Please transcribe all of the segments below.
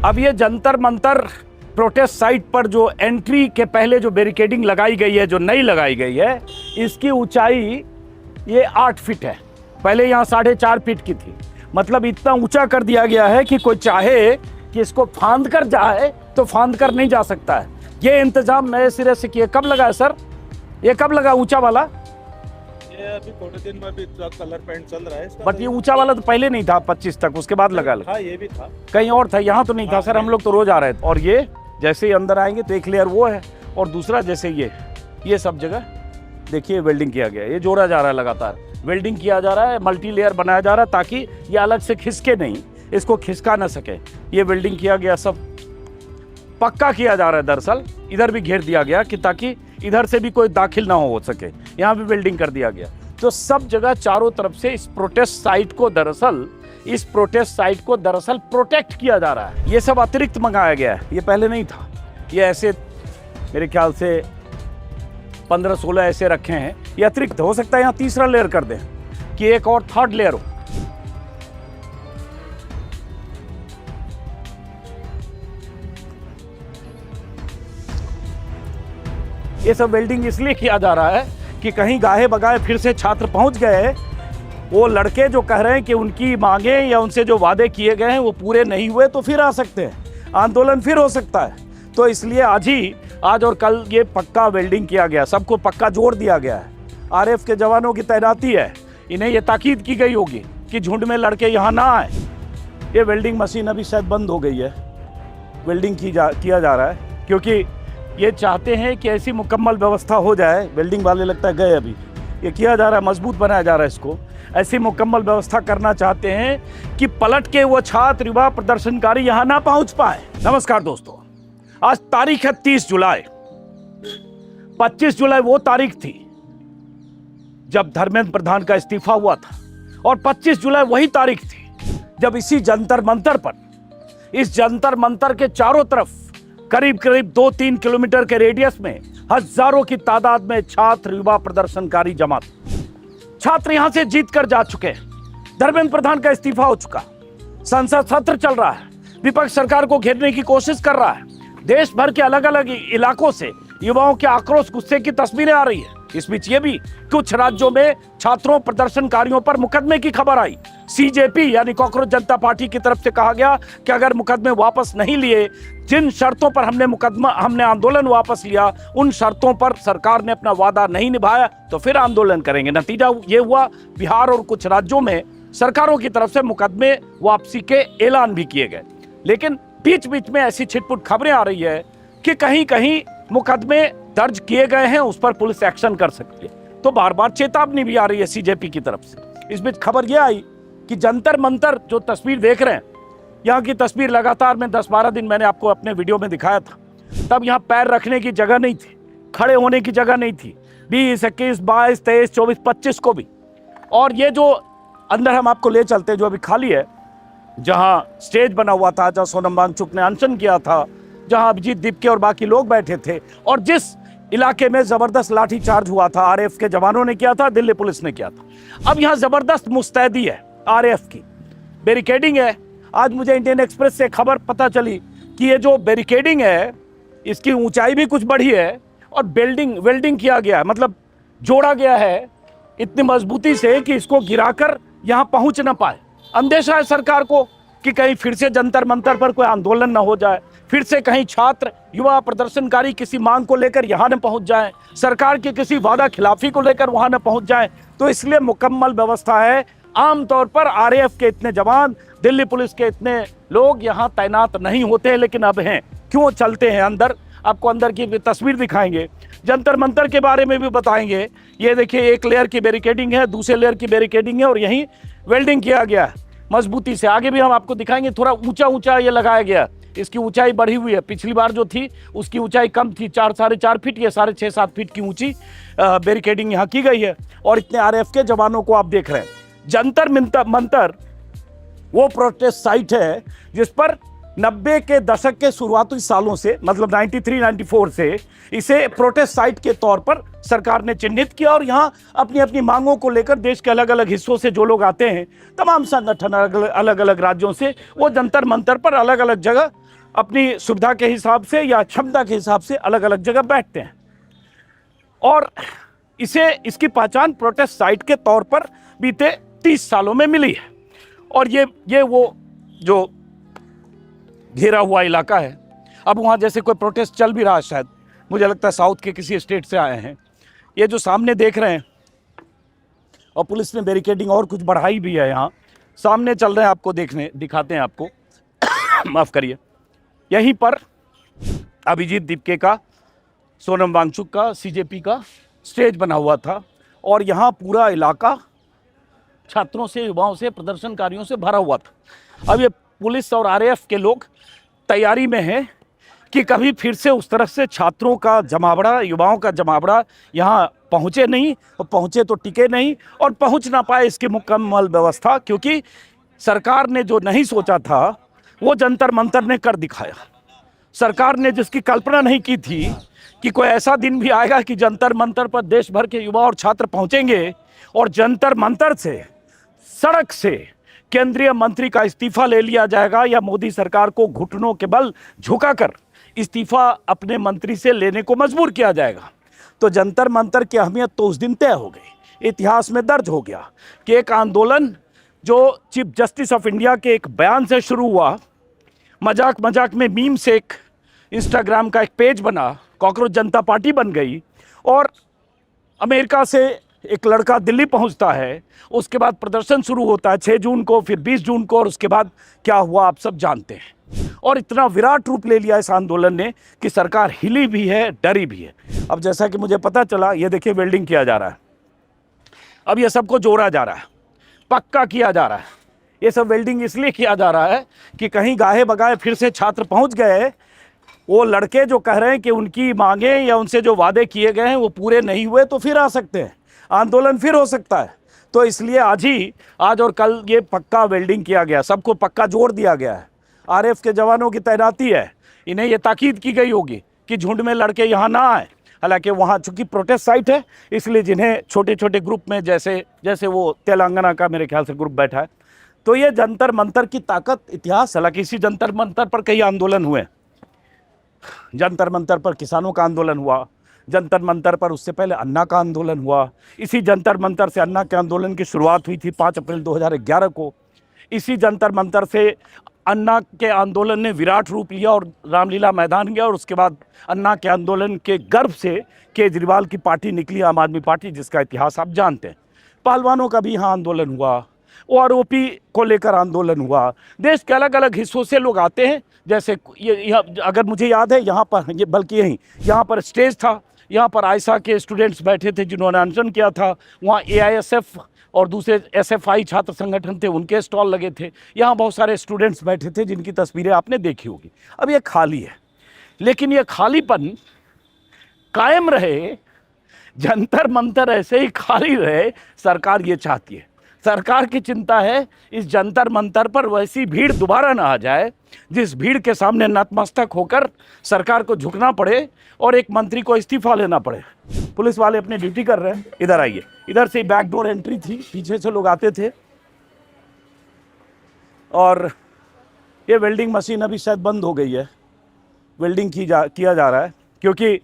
अब ये Jantar Mantar protest site पर जो एंट्री के पहले जो बैरिकेडिंग लगाई गई है, जो नई लगाई गई है, इसकी ऊंचाई ये 8 फीट है। पहले यहाँ 4.5 फीट की थी। मतलब इतना ऊंचा कर दिया गया है कि कोई चाहे कि इसको फांद कर जाए तो फांद कर नहीं जा सकता है। ये इंतजाम नए सिरे से किए। कब लगा है सर? ये कब लगा ऊंचा वाला? ये अभी थोड़े दिन में भी कलर पेंट चल रहा है इसका। बट ये ऊंचा वाला तो पहले नहीं था 25 तक, उसके बाद लगा। हाँ, ये भी था, कहीं और था, यहाँ तो नहीं था सर। हम लोग तो रोज आ रहे थे। और ये जैसे ही अंदर आएंगे तो एक लेयर वो है और दूसरा जैसे ये सब जगह देखिए वेल्डिंग किया गया है। ये जोड़ा जा रहा है, लगातार वेल्डिंग किया जा रहा है, मल्टी लेयर बनाया जा रहा है ताकि ये अलग से खिसके नहीं, इसको खिसका ना सके। ये वेल्डिंग किया गया, सब पक्का किया जा रहा है। दरअसल इधर भी घेर दिया गया कि ताकि इधर से भी कोई दाखिल ना हो सके। यहाँ भी वेल्डिंग कर दिया गया। तो सब जगह चारों तरफ से इस प्रोटेस्ट साइट को दरअसल प्रोटेक्ट किया जा रहा है। ये सब अतिरिक्त मंगाया गया है, ये पहले नहीं था। ये ऐसे मेरे ख्याल से 15-16 ऐसे रखे हैं, ये अतिरिक्त। हो सकता है यहाँ तीसरा लेयर कर दें कि एक और थर्ड लेयर हो। ये सब वेल्डिंग इसलिए किया जा रहा है कि कहीं गाहे बगाहे फिर से छात्र पहुंच गए, वो लड़के जो कह रहे हैं कि उनकी मांगे या उनसे जो वादे किए गए हैं वो पूरे नहीं हुए, तो फिर आ सकते हैं, आंदोलन फिर हो सकता है। तो इसलिए आज और कल ये पक्का वेल्डिंग किया गया, सबको पक्का जोड़ दिया गया है। आरएफ के जवानों की तैनाती है। इन्हें ये ताकीद की गई होगी कि झुंड में लड़के यहाँ ना आए। ये वेल्डिंग मशीन अभी शायद बंद हो गई है, वेल्डिंग किया जा रहा है, क्योंकि ये चाहते हैं कि ऐसी मुकम्मल व्यवस्था हो जाए। वेल्डिंग वाले लगता है गए, अभी ये किया जा रहा है, मजबूत बनाया जा रहा है इसको। ऐसी मुकम्मल व्यवस्था करना चाहते हैं कि पलट के वो छात्र युवा प्रदर्शनकारी यहाँ ना पहुँच पाए। नमस्कार दोस्तों, आज तारीख है 30 जुलाई। 25 जुलाई वो तारीख थी जब धर्मेंद्र प्रधान का इस्तीफा हुआ था, और 25 जुलाई वही तारीख थी जब इसी जंतर मंतर पर, इस जंतर मंतर के चारों तरफ करीब 2-3 किलोमीटर के रेडियस में हजारों की तादाद में छात्र युवा प्रदर्शनकारी जमा थे। छात्र यहां से जीत कर जा चुके हैं। धर्मेंद्र प्रधान का इस्तीफा हो चुका, संसद सत्र चल रहा है, विपक्ष सरकार को घेरने की कोशिश कर रहा है। देश भर के अलग अलग इलाकों से युवाओं के आक्रोश गुस्से की तस्वीरें आ रही है। इस बीच ये भी कुछ राज्यों में छात्रों प्रदर्शनकारियों पर मुकदमे की खबर आई। सीजेपी यानी कॉकरोच जनता पार्टी की तरफ से कहा गया कि अगर मुकदमे वापस नहीं लिए, जिन शर्तों पर हमने आंदोलन वापस लिया, उन शर्तों पर सरकार ने अपना वादा नहीं निभाया तो फिर आंदोलन करेंगे। नतीजा ये हुआ, बिहार और कुछ राज्यों में सरकारों की तरफ से मुकदमे वापसी के ऐलान भी किए गए। लेकिन बीच बीच में ऐसी छिटपुट खबरें आ रही है कि कहीं कहीं मुकदमे दर्ज किए गए हैं, उस पर पुलिस एक्शन कर सकती है। तो बार बार चेतावनी भी आ रही है सीजेपी की तरफ से। इस बीच खबर यह आई कि जंतर मंतर जो तस्वीर देख रहे हैं, यहाँ की तस्वीर लगातार में 10-12 दिन मैंने आपको अपने वीडियो में दिखाया था। तब यहाँ पैर रखने की जगह नहीं थी, खड़े होने की जगह नहीं थी। 20, 21, 22, 23, 24, 25 को भी। और ये जो अंदर हम आपको ले चलते हैं, जो अभी खाली है, जहाँ स्टेज बना हुआ था, जहाँ सोनम वांगचुक ने अनशन किया था, जहाँ अभिजीत दीपके और बाकी लोग बैठे थे, और जिस इलाके में जबरदस्त लाठीचार्ज हुआ था, आरएएफ के जवानों ने किया था, दिल्ली पुलिस ने किया था। अब यहाँ जबरदस्त मुस्तैदी है आरएएफ की, बैरिकेडिंग है। आज मुझे इंडियन एक्सप्रेस से खबर पता चली कि ये जो बैरिकेडिंग है, इसकी ऊंचाई भी कुछ बढ़ी है और वेल्डिंग किया गया है, मतलब जोड़ा गया है इतनी मजबूती से कि इसको गिराकर यहाँ पहुंच ना पाए। अंदेशा है सरकार को कि कहीं फिर से जंतर मंतर पर कोई आंदोलन न हो जाए, फिर से कहीं छात्र युवा प्रदर्शनकारी किसी मांग को लेकर यहाँ न पहुंच जाएं, सरकार की किसी वादा खिलाफी को लेकर वहां न पहुंच जाएं। तो इसलिए मुकम्मल व्यवस्था है। आमतौर पर आरएएफ के इतने जवान, दिल्ली पुलिस के इतने लोग यहाँ तैनात नहीं होते, लेकिन अब हैं। क्यों चलते हैं अंदर, आपको अंदर की तस्वीर दिखाएंगे, जंतर मंतर के बारे में भी बताएंगे। ये देखिए, एक लेयर की बैरिकेडिंग है, दूसरे लेयर की बैरिकेडिंग है, और यहीं वेल्डिंग किया गया है मजबूती से। आगे भी हम आपको दिखाएंगे। थोड़ा ऊंचा ये लगाया गया, इसकी ऊंचाई बढ़ी हुई है। पिछली बार जो थी उसकी ऊंचाई कम थी, 4-4.5 फीट, ये 6.5-7 फीट की ऊंची बैरिकेडिंग यहाँ की गई है। और इतने आरएएफ के जवानों को आप देख रहे हैं। जंतर मंतर वो प्रोटेस्ट साइट है जिस पर 90 के दशक के शुरुआती सालों से, मतलब 93-94 से इसे प्रोटेस्ट साइट के तौर पर सरकार ने चिन्हित किया और यहाँ अपनी अपनी मांगों को लेकर देश के अलग अलग हिस्सों से जो लोग आते हैं, तमाम संगठन अलग अलग राज्यों से, वो जंतर मंतर पर अलग अलग जगह अपनी सुविधा के हिसाब से या क्षमता के हिसाब से अलग अलग जगह बैठते हैं। और इसकी पहचान प्रोटेस्ट साइट के तौर पर बीते 30 सालों में मिली है। और ये वो जो घेरा हुआ इलाका है, अब वहाँ जैसे कोई प्रोटेस्ट चल भी रहा है, शायद मुझे लगता है साउथ के किसी स्टेट से आए हैं। ये जो सामने देख रहे हैं, और पुलिस ने बैरिकेडिंग और कुछ बढ़ाई भी है, यहाँ सामने चल रहे हैं, आपको दिखाते हैं आपको माफ़ करिए। यहीं पर अभिजीत दीपके का, सोनम वांगचुक का, सीजेपी का स्टेज बना हुआ था और यहाँ पूरा इलाका छात्रों से, युवाओं से, प्रदर्शनकारियों से भरा हुआ था। अब ये पुलिस और आरएएफ के लोग तैयारी में हैं कि कभी फिर से उस तरफ से छात्रों का जमावड़ा, युवाओं का जमावड़ा यहाँ पहुँचे नहीं, और पहुँचे तो टिके नहीं, और पहुँच ना पाए इसकी मुकम्मल व्यवस्था, क्योंकि सरकार ने जो नहीं सोचा था वो जंतर मंतर ने कर दिखाया। सरकार ने जिसकी कल्पना नहीं की थी कि कोई ऐसा दिन भी आएगा कि जंतर मंतर पर देश भर के युवा और छात्र पहुँचेंगे और जंतर मंतर से, सड़क से केंद्रीय मंत्री का इस्तीफा ले लिया जाएगा, या मोदी सरकार को घुटनों के बल झुकाकर इस्तीफा अपने मंत्री से लेने को मजबूर किया जाएगा। तो जंतर मंतर की अहमियत तो उस दिन तय हो गई, इतिहास में दर्ज हो गया कि एक आंदोलन जो चीफ जस्टिस ऑफ इंडिया के एक बयान से शुरू हुआ, मजाक मजाक में मीम से एक इंस्टाग्राम का एक पेज बना, कॉकरोच जनता पार्टी बन गई, और अमेरिका से एक लड़का दिल्ली पहुंचता है, उसके बाद प्रदर्शन शुरू होता है 6 जून को, फिर 20 जून को, और उसके बाद क्या हुआ आप सब जानते हैं। और इतना विराट रूप ले लिया इस आंदोलन ने कि सरकार हिली भी है, डरी भी है। अब जैसा कि मुझे पता चला, ये देखिए वेल्डिंग किया जा रहा है, अब ये सबको जोड़ा जा रहा है, पक्का किया जा रहा है। ये सब वेल्डिंग इसलिए किया जा रहा है कि कहीं गाहे बगाए फिर से छात्र पहुंच गए, वो लड़के जो कह रहे हैं कि उनकी मांगे या उनसे जो वादे किए गए हैं वो पूरे नहीं हुए, तो फिर आ सकते हैं, आंदोलन फिर हो सकता है। तो इसलिए आज और कल ये पक्का वेल्डिंग किया गया, सबको पक्का जोड़ दिया गया है। आरएएफ के जवानों की तैनाती है, इन्हें ये ताकीद की गई होगी कि झुंड में लड़के यहाँ ना आए। हालांकि वहाँ चूंकि प्रोटेस्ट साइट है, इसलिए जिन्हें छोटे छोटे ग्रुप में, जैसे वो तेलंगाना का मेरे ख्याल से ग्रुप बैठा है, तो ये जंतर मंतर की ताकत, इतिहास। हालांकि इसी जंतर मंतर पर कई आंदोलन हुए, जंतर मंतर पर किसानों का आंदोलन हुआ, जंतर मंतर पर उससे पहले अन्ना का आंदोलन हुआ, इसी जंतर मंतर से अन्ना के आंदोलन की शुरुआत हुई थी 5 अप्रैल 2011 को। इसी जंतर मंतर से अन्ना के आंदोलन ने विराट रूप लिया और रामलीला मैदान गया, और उसके बाद अन्ना के आंदोलन के गर्भ से केजरीवाल की पार्टी निकली, आम आदमी पार्टी, जिसका इतिहास आप जानते हैं। पहलवानों का भी यहाँ आंदोलन हुआ, ओआरओपी को लेकर आंदोलन हुआ। देश के अलग अलग हिस्सों से लोग आते हैं, जैसे ये अगर मुझे याद है यहाँ पर, ये बल्कि यहाँ पर स्टेज था, यहाँ पर आयशा के स्टूडेंट्स बैठे थे जिन्होंने अनशन किया था, वहाँ एआईएसएफ और दूसरे एसएफआई छात्र संगठन थे, उनके स्टॉल लगे थे, यहाँ बहुत सारे स्टूडेंट्स बैठे थे जिनकी तस्वीरें आपने देखी होगी। अब ये खाली है, लेकिन ये खालीपन कायम रहे, जंतर मंतर ऐसे ही खाली रहे, सरकार ये चाहती है। सरकार की चिंता है इस जंतर मंतर पर वैसी भीड़ दोबारा ना आ जाए, जिस भीड़ के सामने नतमस्तक होकर सरकार को झुकना पड़े और एक मंत्री को इस्तीफा लेना पड़े। पुलिस वाले अपनी ड्यूटी कर रहे हैं। इधर आइए, इधर से बैकडोर एंट्री थी, पीछे से लोग आते थे, और ये वेल्डिंग मशीन अभी शायद बंद हो गई है, वेल्डिंग किया जा रहा है, क्योंकि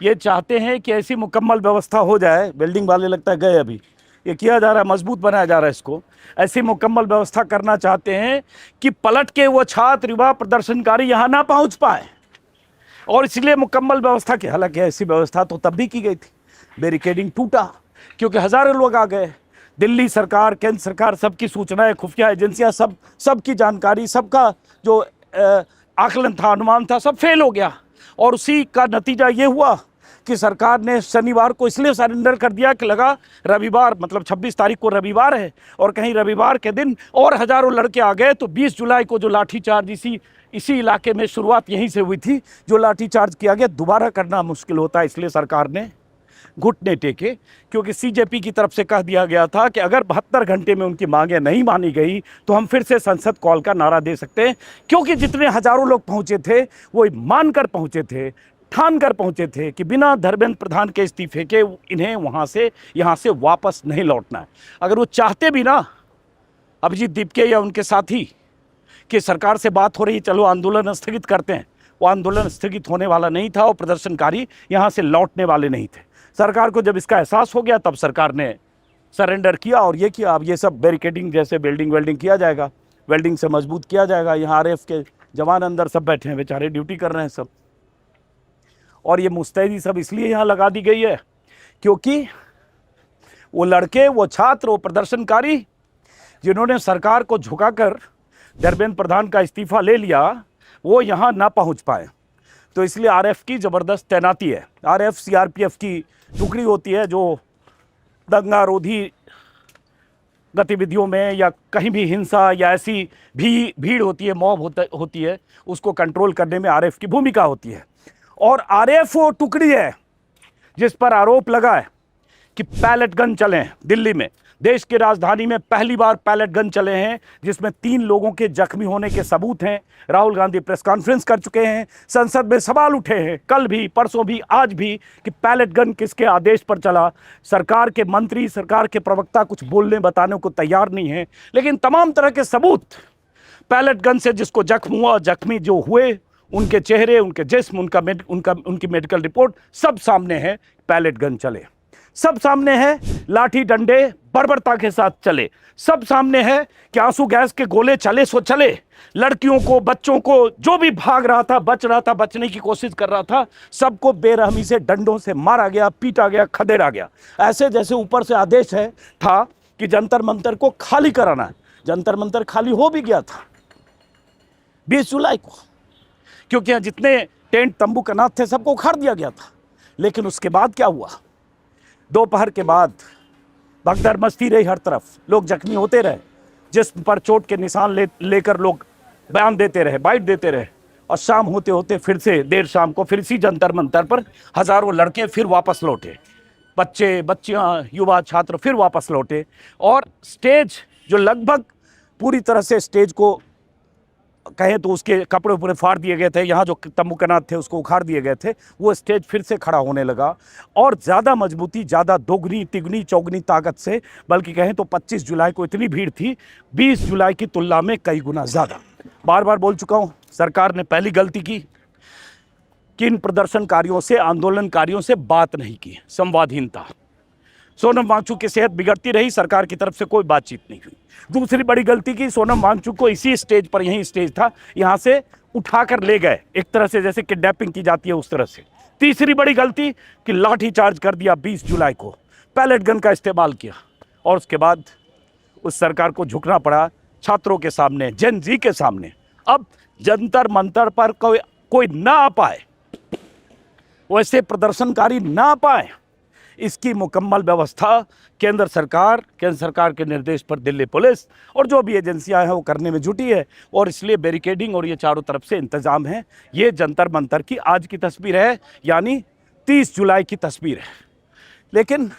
ये चाहते हैं कि ऐसी मुकम्मल व्यवस्था हो जाए। वेल्डिंग वाले लगता है गए, अभी ये किया जा रहा है, मजबूत बनाया जा रहा है इसको। ऐसी मुकम्मल व्यवस्था करना चाहते हैं कि पलट के वो छात्र, युवा, प्रदर्शनकारी यहाँ ना पहुँच पाए, और इसलिए मुकम्मल व्यवस्था की। हालांकि ऐसी व्यवस्था तो तब भी की गई थी, बैरिकेडिंग टूटा क्योंकि हज़ारों लोग आ गए। दिल्ली सरकार, केंद्र सरकार, सबकी सूचनाएं, खुफिया एजेंसियां, सबकी जानकारी, सबका जो आकलन था, अनुमान था, सब फेल हो गया। और उसी का नतीजा ये हुआ कि सरकार ने शनिवार को इसलिए सरेंडर कर दिया कि लगा रविवार, मतलब 26 तारीख को रविवार है, और कहीं रविवार के दिन और हज़ारों लड़के आ गए, तो 20 जुलाई को जो लाठीचार्ज इसी इलाके में शुरुआत यहीं से हुई थी, जो लाठीचार्ज किया गया, दोबारा करना मुश्किल होता है। इसलिए सरकार ने घुटने टेके, क्योंकि सीजेपी की तरफ से कह दिया गया था कि अगर 72 घंटे में उनकी मांगें नहीं मानी गई तो हम फिर से संसद कॉल का नारा दे सकते हैं, क्योंकि जितने हजारों लोग पहुंचे थे वो मानकर पहुंचे थे, ठान कर पहुंचे थे कि बिना धर्मेंद्र प्रधान के इस्तीफे के इन्हें यहाँ से वापस नहीं लौटना है। अगर वो चाहते भी ना अभिजीत दीपके या उनके साथी कि सरकार से बात हो रही, चलो आंदोलन स्थगित करते हैं, वो आंदोलन स्थगित होने वाला नहीं था और प्रदर्शनकारी यहाँ से लौटने वाले नहीं थे। सरकार को जब इसका एहसास हो गया तब सरकार ने सरेंडर किया और ये किया। अब ये सब बैरिकेडिंग जैसे वेल्डिंग किया जाएगा, वेल्डिंग से मजबूत किया जाएगा। यहाँ आरएएफ के जवान अंदर सब बैठे हैं, बेचारे ड्यूटी कर रहे हैं सब। और ये मुस्तैदी सब इसलिए यहाँ लगा दी गई है क्योंकि वो लड़के, वो छात्र, वो प्रदर्शनकारी जिन्होंने सरकार को झुकाकर धर्मेंद्र प्रधान का इस्तीफा ले लिया, वो यहाँ ना पहुँच पाए। तो इसलिए आरएएफ की ज़बरदस्त तैनाती है। आरएएफ सीआरपीएफ की टुकड़ी होती है जो दंगारोधी गतिविधियों में या कहीं भी हिंसा या ऐसी भीड़ होती है, मॉब होती है, उसको कंट्रोल करने में आरएएफ की भूमिका होती है। और आरएएफ वो टुकड़ी है जिस पर आरोप लगा है कि पैलेट गन चले हैं दिल्ली में। देश की राजधानी में पहली बार पैलेट गन चले हैं जिसमें 3 लोगों के जख्मी होने के सबूत हैं। राहुल गांधी प्रेस कॉन्फ्रेंस कर चुके हैं, संसद में सवाल उठे हैं कल भी, परसों भी, आज भी कि पैलेट गन किसके आदेश पर चला। सरकार के मंत्री, सरकार के प्रवक्ता कुछ बोलने बताने को तैयार नहीं है, लेकिन तमाम तरह के सबूत पैलेट गन से जिसको जख्म हुआ, जख्मी जो हुए, उनके चेहरे, उनके जिस्म, उनकी मेडिकल रिपोर्ट सब सामने है। पैलेट गन चले, सब सामने है। लाठी डंडे बर्बरता के साथ चले, सब सामने है कि आंसू गैस के गोले चले सो चले। लड़कियों को, बच्चों को, जो भी भाग रहा था, बचने की कोशिश कर रहा था, सबको बेरहमी से डंडों से मारा गया, पीटा गया, खदेड़ा गया। ऐसे जैसे ऊपर से आदेश था कि जंतर मंतर को खाली कराना है। जंतर मंतर खाली हो भी गया था 20 जुलाई को, क्योंकि यहाँ जितने टेंट तंबू कनात थे सबको उखाड़ दिया गया था। लेकिन उसके बाद क्या हुआ? दोपहर के बाद भगदड़ मचती रही, हर तरफ लोग जख्मी होते रहे, जिस्म पर चोट के निशान लेकर लोग बयान देते रहे, बाइट देते रहे। और शाम होते होते फिर से देर शाम को फिर इसी जंतर मंतर पर हजारों लड़के फिर वापस लौटे, बच्चे, बच्चियां, युवा, छात्र फिर वापस लौटे। और स्टेज जो लगभग पूरी तरह से स्टेज को कहें तो उसके कपड़े पूरे फाड़ दिए गए थे, यहाँ जो तंबू कनात थे उसको उखाड़ दिए गए थे, वो स्टेज फिर से खड़ा होने लगा और ज़्यादा मजबूती, ज़्यादा दोगुनी, तिगुनी, चौगुनी ताकत से। बल्कि कहें तो 25 जुलाई को इतनी भीड़ थी 20 जुलाई की तुलना में कई गुना ज़्यादा। बार बार बोल चुका हूँ, सरकार ने पहली गलती की कि इन प्रदर्शनकारियों से, आंदोलनकारियों से बात नहीं की, संवादहीनता। सोनम वांगचुक की सेहत बिगड़ती रही, सरकार की तरफ से कोई बातचीत नहीं हुई। दूसरी बड़ी गलती की, सोनम वांगचुक को इसी स्टेज पर, यही स्टेज था, यहाँ से उठाकर ले गए, एक तरह से जैसे किडनैपिंग की जाती है उस तरह से। तीसरी बड़ी गलती कि लाठी चार्ज कर दिया 20 जुलाई को, पैलेट गन का इस्तेमाल किया और उसके बाद उस सरकार को झुकना पड़ा छात्रों के सामने, जेन जी के सामने। अब जंतर मंतर पर कोई ना आ पाए, वैसे प्रदर्शनकारी ना आ पाए, इसकी मुकम्मल व्यवस्था केंद्र सरकार के निर्देश पर दिल्ली पुलिस और जो भी एजेंसियां हैं वो करने में जुटी है। और इसलिए बैरिकेडिंग और ये चारों तरफ से इंतजाम है। ये जंतर मंतर की आज की तस्वीर है, यानी 30 जुलाई की तस्वीर है। लेकिन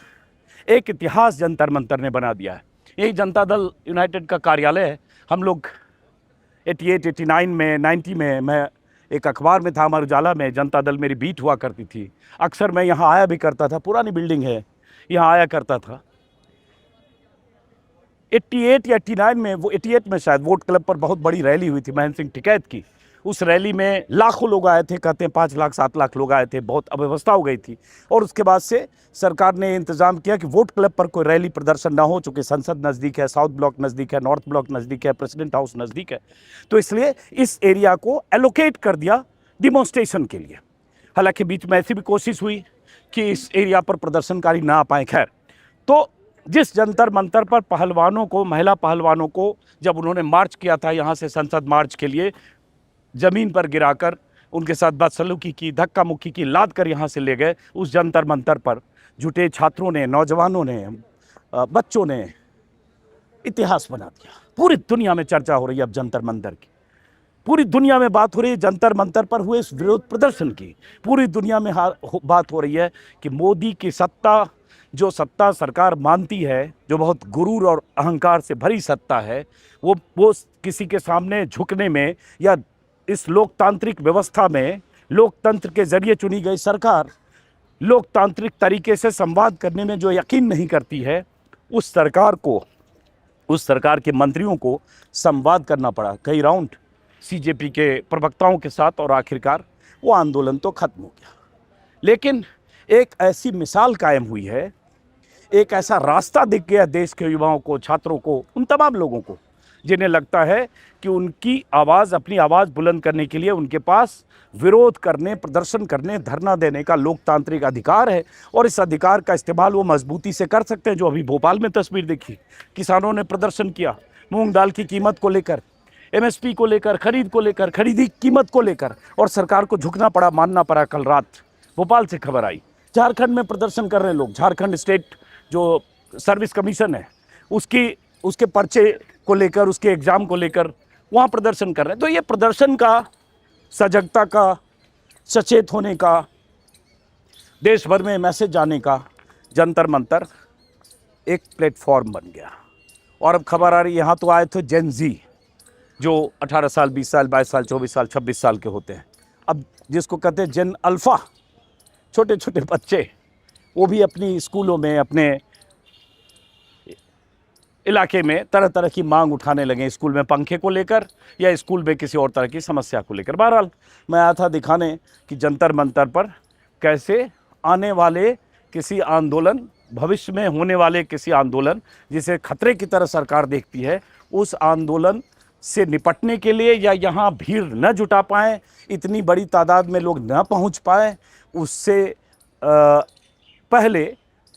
एक इतिहास जंतर मंतर ने बना दिया है। यही जनता दल यूनाइटेड का कार्यालय है। हम लोग 88, 89 में, 90 में मैं एक अखबार में था, अमर उजाला में, जनता दल मेरी बीट हुआ करती थी। अक्सर मैं यहाँ आया भी करता था, पुरानी बिल्डिंग है, यहाँ आया करता था। 88 या 89 में, वो 88 में शायद, वोट क्लब पर बहुत बड़ी रैली हुई थी महेंद्र सिंह टिकैत की। उस रैली में लाखों लोग आए थे, कहते हैं 5 लाख 7 लाख लोग आए थे, बहुत अव्यवस्था हो गई थी। और उसके बाद से सरकार ने इंतजाम किया कि वोट क्लब पर कोई रैली प्रदर्शन ना हो, चूँकि संसद नज़दीक है, साउथ ब्लॉक नज़दीक है, नॉर्थ ब्लॉक नज़दीक है, प्रेसिडेंट हाउस नज़दीक है, तो इसलिए इस एरिया को एलोकेट कर दिया डिमॉन्स्ट्रेशन के लिए। हालांकि बीच में ऐसी भी कोशिश हुई कि इस एरिया पर प्रदर्शनकारी ना आ पाए। खैर, तो जिस जंतर मंतर पर पहलवानों को, महिला पहलवानों को जब उन्होंने मार्च किया था यहाँ से संसद मार्च के लिए, ज़मीन पर गिराकर उनके साथ बदसलूकी की, धक्का मुक्की की, लाद कर यहाँ से ले गए, उस जंतर मंतर पर जुटे छात्रों ने, नौजवानों ने, बच्चों ने इतिहास बना दिया। पूरी दुनिया में चर्चा हो रही है अब जंतर मंतर की। पूरी दुनिया में बात हो रही है जंतर मंतर पर हुए इस विरोध प्रदर्शन की। पूरी दुनिया में बात हो रही है कि मोदी की सत्ता, जो सत्ता सरकार मानती है, जो बहुत गुरूर और अहंकार से भरी सत्ता है, वो किसी के सामने झुकने में या इस लोकतांत्रिक व्यवस्था में लोकतंत्र के जरिए चुनी गई सरकार लोकतांत्रिक तरीके से संवाद करने में जो यकीन नहीं करती है, उस सरकार के मंत्रियों को संवाद करना पड़ा कई राउंड सीजेपी के प्रवक्ताओं के साथ, और आखिरकार वो आंदोलन तो खत्म हो गया। लेकिन एक ऐसी मिसाल कायम हुई है, एक ऐसा रास्ता दिख गया देश के युवाओं को, छात्रों को, उन तमाम लोगों को जिन्हें लगता है कि उनकी आवाज़, अपनी आवाज़ बुलंद करने के लिए उनके पास विरोध करने, प्रदर्शन करने, धरना देने का लोकतांत्रिक अधिकार है, और इस अधिकार का इस्तेमाल वो मजबूती से कर सकते हैं। जो अभी भोपाल में तस्वीर देखी, किसानों ने प्रदर्शन किया मूंग दाल की कीमत को लेकर, एमएसपी को लेकर, खरीद को लेकर, खरीदी कीमत को लेकर, और सरकार को झुकना पड़ा, मानना पड़ा। कल रात भोपाल से खबर आई, झारखंड में प्रदर्शन कर रहे हैं लोग। झारखंड स्टेट जो सर्विस कमीशन है उसके पर्चे को लेकर, उसके एग्ज़ाम को लेकर वहाँ प्रदर्शन कर रहे हैं। तो ये प्रदर्शन का, सजगता का, सचेत होने का, देश भर में मैसेज जाने का जंतर मंतर एक प्लेटफॉर्म बन गया। और अब खबर आ रही है, यहाँ तो आए थे जेन जी, जो 18 साल, 20 साल, 22 साल, 24 साल, 26 साल के होते हैं। अब जिसको कहते हैं जेन अल्फ़ा, छोटे छोटे बच्चे, वो भी अपनी स्कूलों में, अपने इलाके में तरह तरह की मांग उठाने लगे, स्कूल में पंखे को लेकर या स्कूल में किसी और तरह की समस्या को लेकर। बहरहाल मैं आया था दिखाने कि जंतर मंतर पर कैसे आने वाले किसी आंदोलन, भविष्य में होने वाले किसी आंदोलन जिसे खतरे की तरह सरकार देखती है, उस आंदोलन से निपटने के लिए या यहाँ भीड़ न जुटा पाएँ, इतनी बड़ी तादाद में लोग न पहुँच पाए, उससे पहले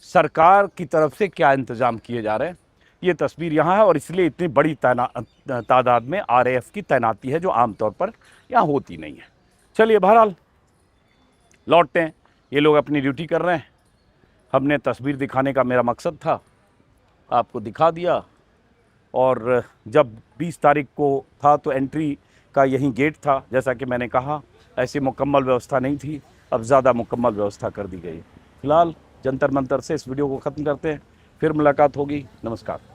सरकार की तरफ से क्या इंतज़ाम किए जा रहे हैं, ये तस्वीर यहाँ है। और इसलिए इतनी बड़ी तादाद में आरएएफ की तैनाती है, जो आमतौर पर यहाँ होती नहीं है। चलिए बहरहाल लौटते हैं, ये लोग अपनी ड्यूटी कर रहे हैं। हमने तस्वीर दिखाने का मेरा मकसद था, आपको दिखा दिया। और जब 20 तारीख को था तो एंट्री का यही गेट था, जैसा कि मैंने कहा, ऐसी मुकम्मल व्यवस्था नहीं थी, अब ज़्यादा मुकम्मल व्यवस्था कर दी गई। फिलहाल जंतर मंतर से इस वीडियो को ख़त्म करते हैं, फिर मुलाकात होगी। नमस्कार।